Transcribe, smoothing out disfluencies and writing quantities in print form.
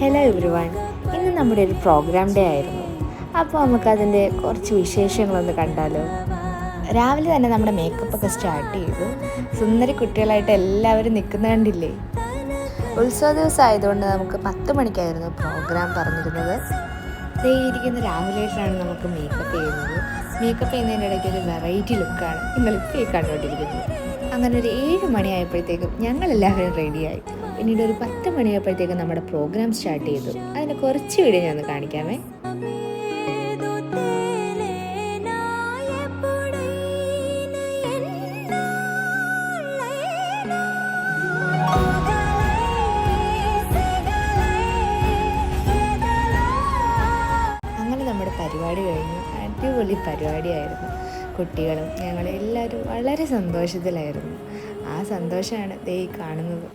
Hello everyone, ഇന്ന് നമ്മുടെ ഒരു പ്രോഗ്രാം ഡേ ആയിരുന്നു. അപ്പോൾ നമുക്കതിൻ്റെ കുറച്ച് വിശേഷങ്ങളൊന്ന് കണ്ടാലോ. രാവിലെ തന്നെ നമ്മുടെ മേക്കപ്പൊക്കെ സ്റ്റാർട്ട് ചെയ്തു. സുന്ദരി കുട്ടികളായിട്ട് എല്ലാവരും നിൽക്കുന്ന കണ്ടില്ലേ. ഉത്സവ ദിവസം ആയതുകൊണ്ട് നമുക്ക് 10 മണിക്കായിരുന്നു പ്രോഗ്രാം പറഞ്ഞിരുന്നത്. ദേ ഇരിക്കുന്ന രാഹുലേട്ടനാണ് നമുക്ക് മേക്കപ്പ് ചെയ്യുന്നത്. മേക്കപ്പ് ചെയ്യുന്നതിൻ്റെ ഇടയ്ക്ക് ഒരു വെറൈറ്റി ലുക്കാണ് നിങ്ങളിപ്പോൾ ഈ കണ്ടുകൊണ്ടിരിക്കുന്നത്. അങ്ങനെ ഒരു 7 മണിയായപ്പോഴത്തേക്കും ഞങ്ങളെല്ലാവരും റെഡിയായി. പിന്നീട് ഒരു 10 മണിയായപ്പോഴത്തേക്കും നമ്മുടെ പ്രോഗ്രാം സ്റ്റാർട്ട് ചെയ്തു. അതിന് കുറച്ച് വീഡിയോ ഞാൻ കാണിക്കാമേ. അങ്ങനെ നമ്മുടെ പരിപാടി കഴിഞ്ഞു. അടിപൊളി പരിപാടിയായിരുന്നു. കുട്ടികളും ഞങ്ങളെല്ലാവരും വളരെ സന്തോഷത്തിലായിരുന്നു. ആ സന്തോഷമാണ് ദേ കാണുന്നത്.